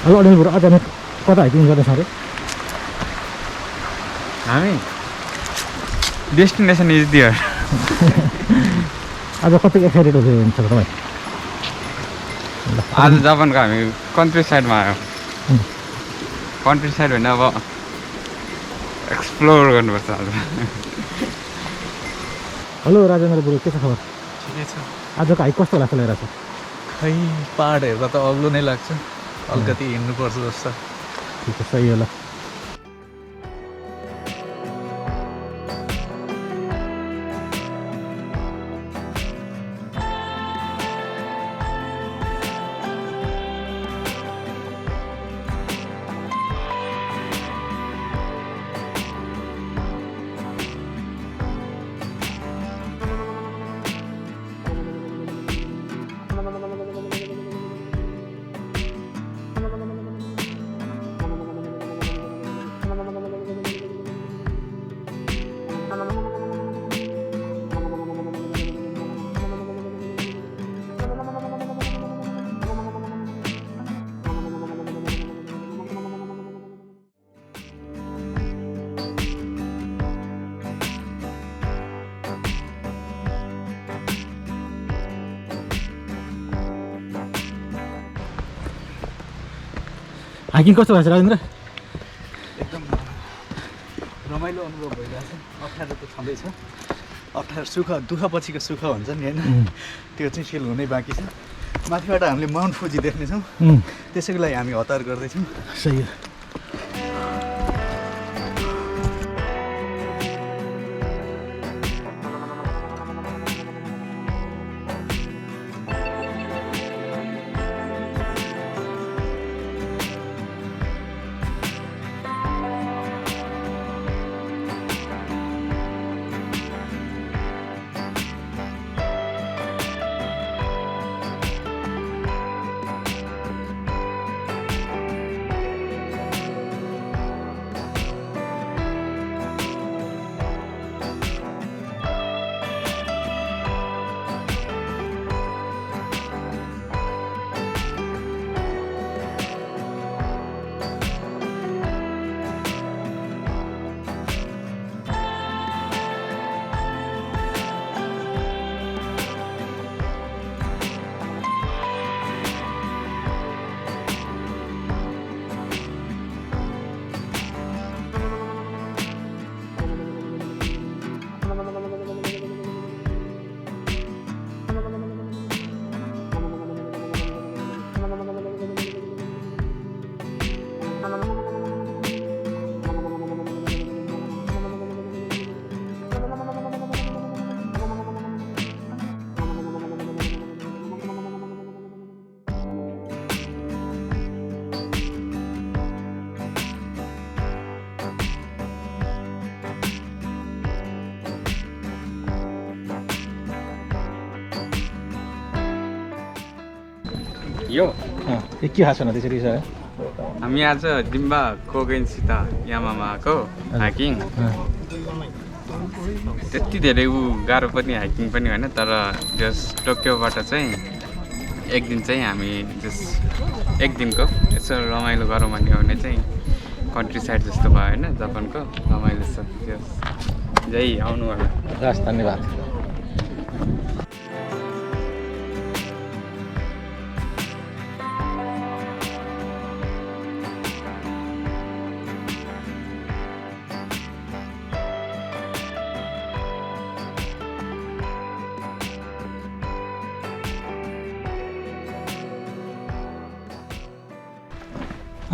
hello Anil अचानक कता hiking गर्दैछ अरे हामी डेस्टिनेसन इज दियर आज कति एक्साइटेड हुन्छ तपाईँ आज जापानको हामी कन्ट्री साइडमा आयो कन्ट्री साइड होइन अब एक्सप्लोर गर्नुपर्छ आज हेलो राजेन्द्र बुढो के छ खबर ठिकै छ आजको हाइक कस्तो लाग्छ लिएर छ खै पाहाड हेर्दा त अग्लो नै लाग्छ अलिकति हिँड्नुपर्छ जस्तो ठिक छ सही होला हाइकिङ कस्तो भएको छ राजेन्द्र एकदम रमाइलो अनुभव भइरहेछ अप्ठ्यारो त छँदैछ अप्ठ्यारो सुख दुःख पछिको सुख हुन्छ नि होइन त्यो चाहिँ फिल हुनै बाँकी छ माथिबाट हामीले माउन्ट फुजी देख्नेछौँ त्यसैको लागि हामी हतार गर्दैछौँ सही हो यो के खास न त्यसरी छ हामी आज जिम्बा कोगेनसित यामामा आएको हाइकिङ त्यति धेरै गाह्रो पनि हाइकिङ पनि होइन तर जस्ट टोकियोबाट चाहिँ एक दिन चाहिँ हामी जस्ट एक दिनको यसो रमाइलो गरौँ भन्ने हो भने चाहिँ कन्ट्री साइड जस्तो भयो होइन जापानको रमाइलो छ जस जै आउनु होला हस् धन्यवाद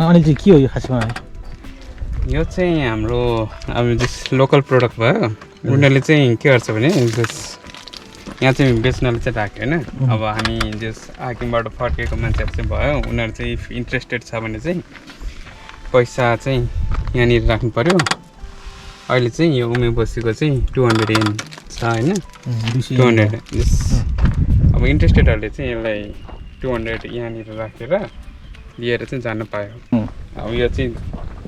अनिल चाहिँ के हो यो खासमा यो चाहिँ हाम्रो अब जस लोकल प्रडक्ट भयो उनीहरूले चाहिँ के गर्छ भने जस यहाँ चाहिँ बेच्नलाई चाहिँ राख्यो होइन अब हामी जस हाइकिङबाट फर्केको मान्छेहरू चाहिँ भयो उनीहरू चाहिँ इफ इन्ट्रेस्टेड छ भने चाहिँ पैसा चाहिँ यहाँनिर राख्नु पऱ्यो अहिले चाहिँ यो उमे बसीको चाहिँ 200 येन छ होइन 200 जस अब इन्ट्रेस्टेडहरूले चाहिँ यसलाई 200 यहाँनिर राखेर लिएर चाहिँ जान पायो अब यो चाहिँ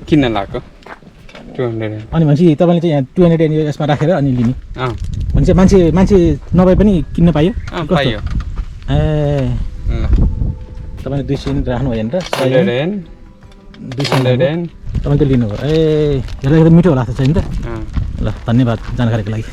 किन्न लाग्यो 200 अनि भनेपछि तपाईँले चाहिँ यहाँ 200 येन यसमा राखेर अनि लिने भने चाहिँ मान्छे नभए पनि किन्न पायो पायो ए ल तपाईँले 200 येन राख्नु भयो नि त 100 येन तपाईँले लिनुभयो ए यसलाई एकदम मिठो होला जस्तो छ नि त ल धन्यवाद जानकारीको लागि